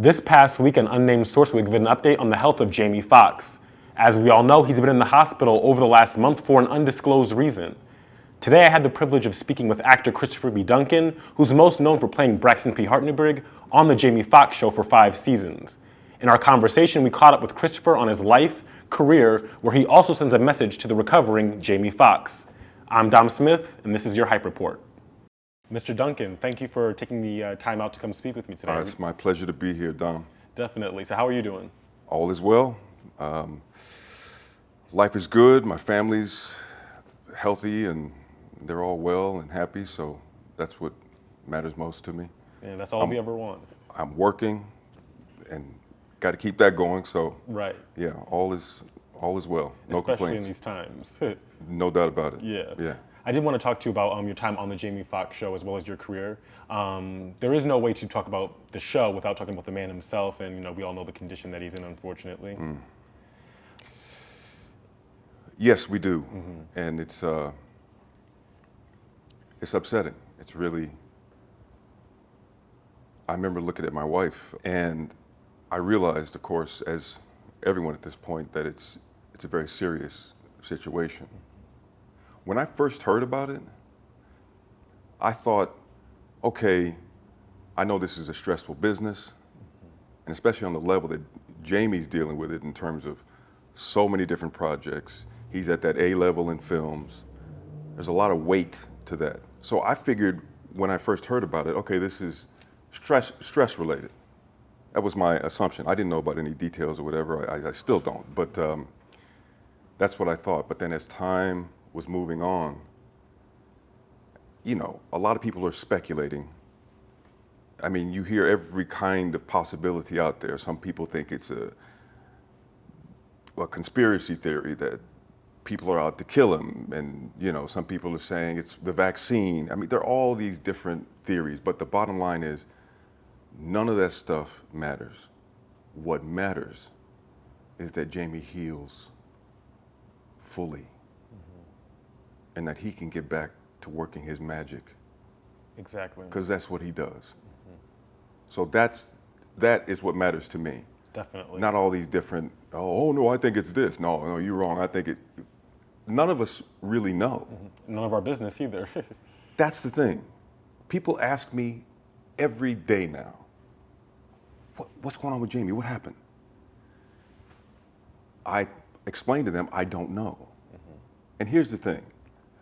This past week, an unnamed source will give an update on the health of Jamie Foxx. As we all know, he's been in the hospital over the last month for an undisclosed reason. Today, I had the privilege of speaking with actor Christopher B. Duncan, who's most known for playing Braxton P. Hartnebrig on The Jamie Foxx Show for 5 seasons. In our conversation, we caught up with Christopher on his life, career, where he also sends a message to the recovering Jamie Foxx. I'm Dom Smith, and this is your Hype Report. Mr. Duncan, thank you for taking the time out to come speak with me today. It's my pleasure to be here, Dom. Definitely. So how are you doing? All is well. Life is good. My family's healthy and they're all well and happy, so that's what matters most to me. Yeah, that's all we ever want. I'm working and got to keep that going, so Right. yeah, all is well. No Especially complaints. in these times. No doubt about it. Yeah. I did want to talk to you about your time on the Jamie Foxx Show as well as your career. There is no way to talk about the show without talking about the man himself, and we all know the condition that he's in, unfortunately. Yes, we do, and it's upsetting. It's really. I remember looking at my wife, and I realized, of course, as everyone at this point, that it's a very serious situation. When I first heard about it, I thought, okay, I know this is a stressful business, and especially on the level that Jamie's dealing with it in terms of so many different projects. He's at that A level in films. There's a lot of weight to that. So I figured when I first heard about it, okay, this is stress related. That was my assumption. I didn't know about any details or whatever. I still don't, but that's what I thought. But then as time was moving on, a lot of people are speculating. I mean, you hear every kind of possibility out there. Some people think it's a conspiracy theory that people are out to kill him, and some people are saying it's the vaccine. I mean, there are all these different theories, but the bottom line is none of that stuff matters. What matters is that Jamie heals fully, and that he can get back to working his magic. Exactly. Because that's what he does. So that is what matters to me. Definitely. Not all these different, oh no, I think it's this. No, you're wrong. I think it. None of us really know. None of our business either. That's the thing. People ask me every day now, what's going on with Jamie? What happened? I explain to them, I don't know. And here's the thing,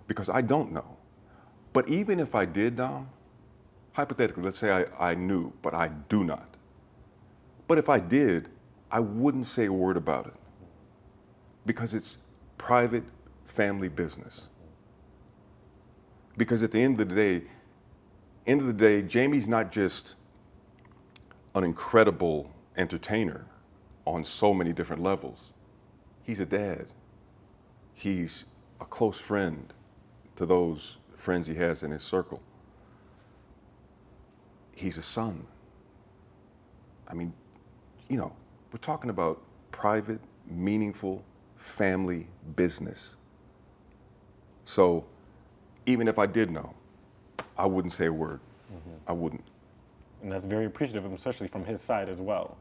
because I don't know. But even if I did, Dom, hypothetically, let's say I knew, but I do not. But if I did, I wouldn't say a word about it, because it's private family business. Because at the end of the day, Jamie's not just an incredible entertainer on so many different levels. He's a dad. He's a close friend to those friends he has in his circle. He's a son. I mean, we're talking about private, meaningful family business. So even if I did know, I wouldn't say a word. I wouldn't. And that's very appreciative of him, especially from his side as well.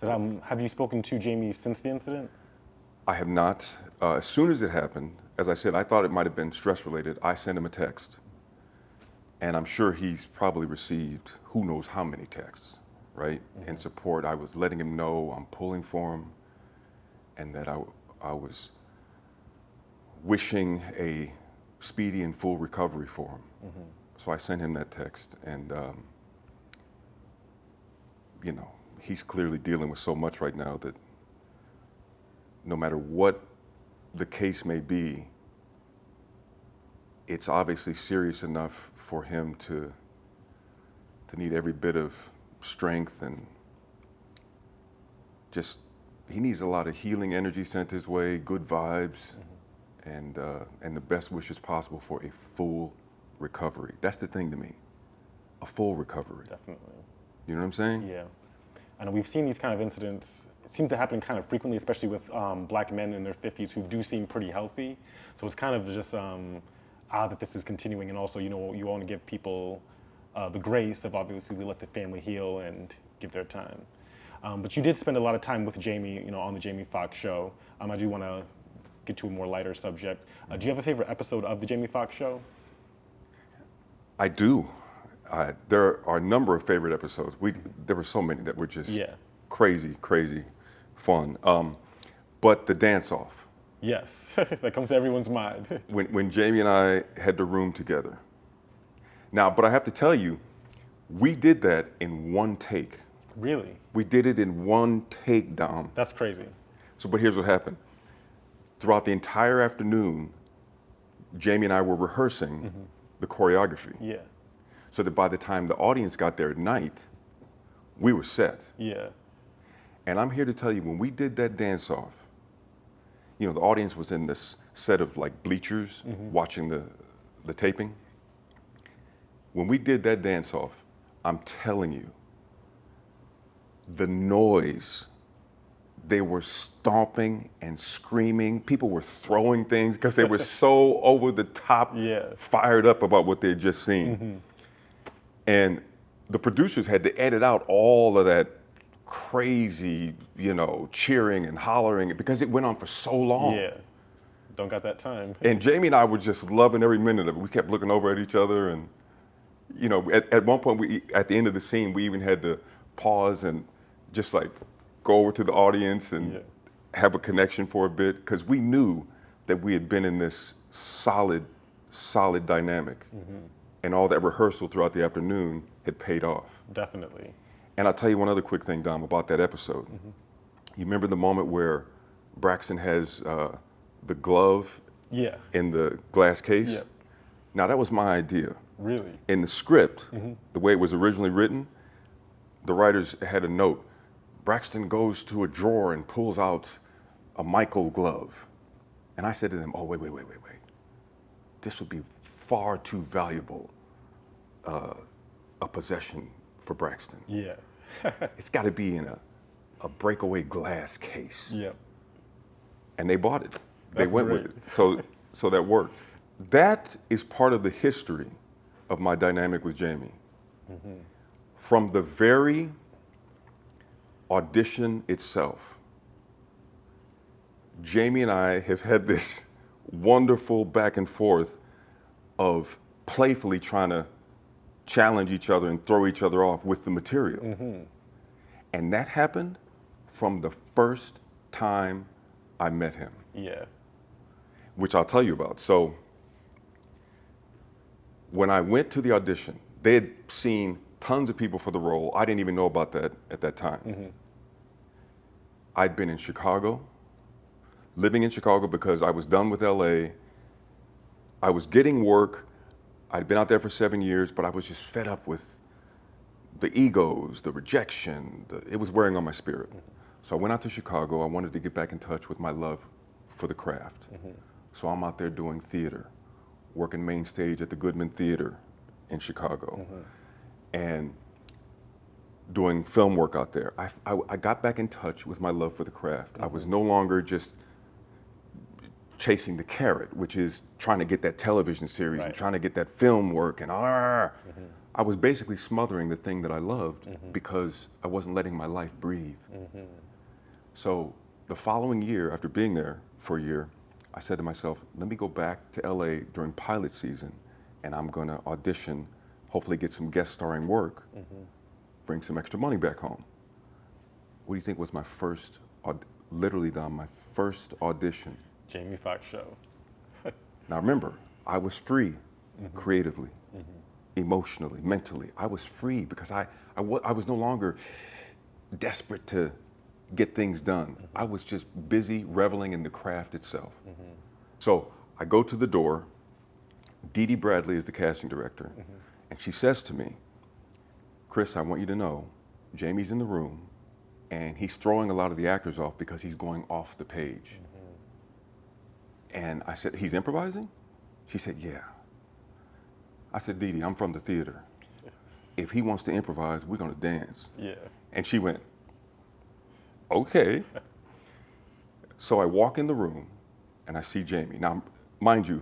So have you spoken to Jamie since the incident? I have not. As soon as it happened, as I said, I thought it might have been stress related. I sent him a text. And I'm sure he's probably received who knows how many texts, right? In support. I was letting him know I'm pulling for him and that I was wishing a speedy and full recovery for him. So I sent him that text, and he's clearly dealing with so much right now that no matter what the case may be, it's obviously serious enough for him to need every bit of strength, and just he needs a lot of healing energy sent his way, good vibes, and the best wishes possible for a full recovery. That's the thing to me, a full recovery. Definitely. You know what I'm saying? Yeah. And we've seen these kind of incidents seem to happen kind of frequently, especially with black men in their 50s who do seem pretty healthy. So it's kind of just odd that this is continuing. And also, you want to give people the grace of obviously let the family heal and give their time. But you did spend a lot of time with Jamie, on the Jamie Foxx show. I do want to get to a more lighter subject. Do you have a favorite episode of the Jamie Foxx show? I do. There are a number of favorite episodes. There were so many that were just crazy, crazy fun. But the dance-off. Yes, that comes to everyone's mind. when Jamie and I had the room together. Now, but I have to tell you, we did that in one take. Really? We did it in one take, Dom. That's crazy. So, but here's what happened. Throughout the entire afternoon, Jamie and I were rehearsing the choreography. Yeah. So that by the time the audience got there at night, we were set. Yeah. And I'm here to tell you, when we did that dance-off, the audience was in this set of like bleachers watching the taping. When we did that dance-off, I'm telling you, the noise, they were stomping and screaming. People were throwing things because they were so over the top, fired up about what they had just seen. And the producers had to edit out all of that crazy, cheering and hollering because it went on for so long. Yeah, don't got that time. And Jamie and I were just loving every minute of it. We kept looking over at each other, and at one point, at the end of the scene, we even had to pause and just like go over to the audience and have a connection for a bit, because we knew that we had been in this solid dynamic, and all that rehearsal throughout the afternoon had paid off. Definitely. And I'll tell you one other quick thing, Dom, about that episode. You remember the moment where Braxton has the glove in the glass case? Yeah. Now, that was my idea. Really? In the script, the way it was originally written, the writers had a note. Braxton goes to a drawer and pulls out a Michael glove. And I said to them, oh, wait. This would be far too valuable a possession for Braxton. Yeah. It's got to be in a breakaway glass case. Yeah. And they bought it. They That's went great. with it. So that worked. That is part of the history of my dynamic with Jamie. From the very audition itself, Jamie and I have had this wonderful back and forth of playfully trying to challenge each other and throw each other off with the material. And that happened from the first time I met him. Yeah. Which I'll tell you about. So when I went to the audition, they had seen tons of people for the role. I didn't even know about that at that time. I'd been in Chicago, living in Chicago because I was done with LA. I was getting work. I'd been out there for 7 years, but I was just fed up with the egos, the rejection. It was wearing on my spirit. So I went out to Chicago. I wanted to get back in touch with my love for the craft. So I'm out there doing theater, working main stage at the Goodman Theater in Chicago, and doing film work out there. I got back in touch with my love for the craft. I was no longer just chasing the carrot, which is trying to get that television series and trying to get that film work, and I was basically smothering the thing that I loved because I wasn't letting my life breathe. So the following year, after being there for a year, I said to myself, let me go back to LA during pilot season, and I'm gonna audition, hopefully get some guest starring work, bring some extra money back home. What do you think was my first, literally, Dom, my first audition? Jamie Foxx show. Now remember, I was free creatively, emotionally, mentally. I was free because I was no longer desperate to get things done. I was just busy reveling in the craft itself. So I go to the door. Dee Dee Bradley is the casting director, and she says to me, Chris, I want you to know, Jamie's in the room, and he's throwing a lot of the actors off because he's going off the page. And I said, he's improvising? She said, yeah. I said, Dee Dee, I'm from the theater. If he wants to improvise, we're gonna dance. Yeah. And she went, okay. So I walk in the room and I see Jamie. Now, mind you,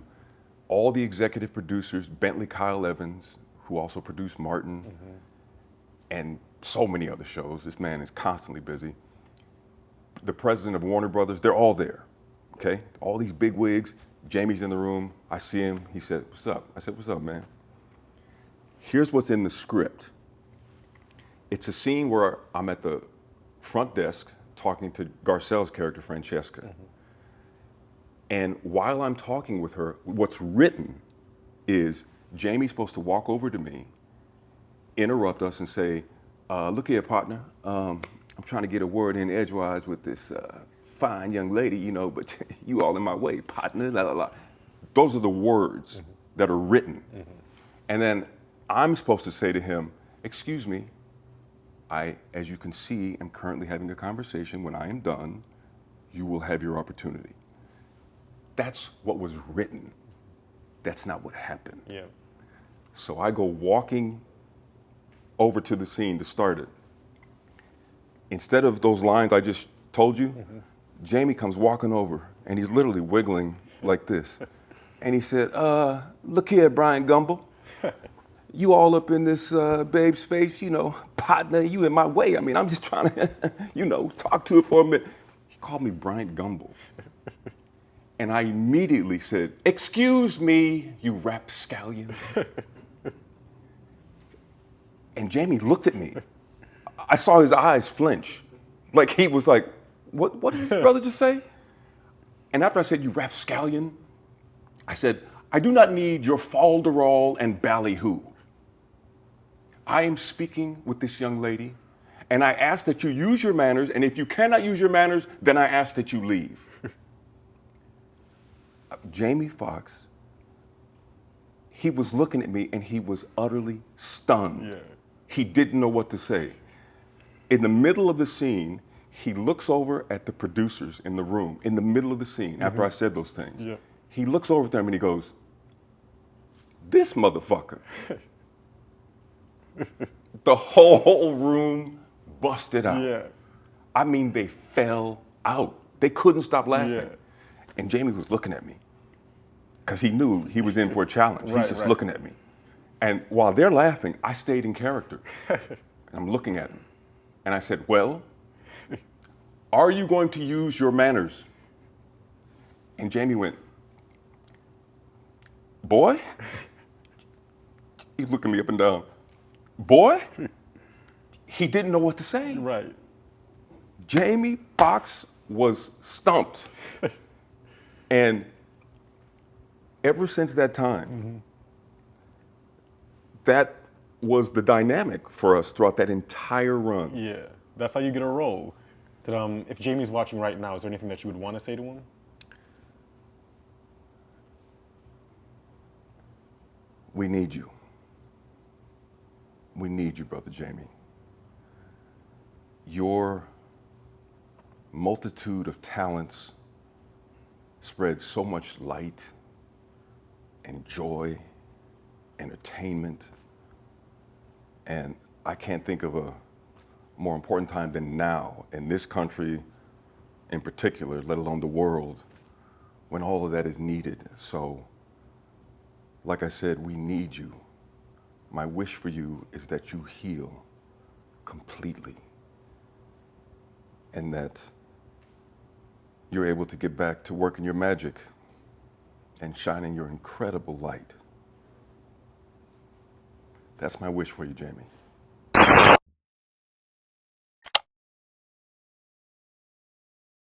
all the executive producers, Bentley Kyle Evans, who also produced Martin, and so many other shows. This man is constantly busy. The president of Warner Brothers, they're all there, okay? All these big wigs. Jamie's in the room. I see him. He said, "What's up?" I said, "What's up, man?" Here's what's in the script. It's a scene where I'm at the front desk talking to Garcelle's character, Francesca. Mm-hmm. And while I'm talking with her, what's written is Jamie's supposed to walk over to me, interrupt us and say, "Look here, partner. I'm trying to get a word in edgewise with this fine young lady, you know, but you all in my way, partner, la la la." Those are the words mm-hmm. that are written. Mm-hmm. And then I'm supposed to say to him, "Excuse me, I, as you can see, am currently having a conversation. When I am done, you will have your opportunity." That's what was written. That's not what happened. Yeah. So I go walking over to the scene to start it. Instead of those lines I just told you, mm-hmm. Jamie comes walking over and he's literally wiggling like this. And he said, "Look here, Brian Gumble. You all up in this babe's face, you know, partner, you in my way. I mean, I'm just trying to, you know, talk to her for a minute." He called me Brian Gumble. And I immediately said, "Excuse me, you rapscallion." And Jamie looked at me. I saw his eyes flinch. Like he was like, what did his brother just say? And after I said, "You rapscallion," I said, "I do not need your falderall and ballyhoo. I am speaking with this young lady, and I ask that you use your manners, and if you cannot use your manners, then I ask that you leave." Jamie Foxx, he was looking at me and he was utterly stunned. Yeah. He didn't know what to say. In the middle of the scene, he looks over at the producers in the room, in the middle of the scene, after I said those things. Yeah. He looks over at them and he goes, "This motherfucker." The whole room busted out. Yeah. I mean, they fell out. They couldn't stop laughing. Yeah. And Jamie was looking at me because he knew he was in for a challenge. He's just looking at me. And while they're laughing, I stayed in character. And I'm looking at him. And I said, "Well, are you going to use your manners?" And Jamie went, "Boy?" He's looking me up and down. "Boy?" He didn't know what to say. Right. Jamie Foxx was stumped. And ever since that time, mm-hmm. that was the dynamic for us throughout that entire run. Yeah, that's how you get a role. If Jamie's watching right now, is there anything that you would want to say to him? We need you. We need you, Brother Jamie. Your multitude of talents spread so much light and joy, entertainment, and I can't think of a more important time than now in this country in particular, let alone the world, when all of that is needed. So, like I said, we need you. My wish for you is that you heal completely and that you're able to get back to working your magic and shining your incredible light. That's my wish for you, Jamie.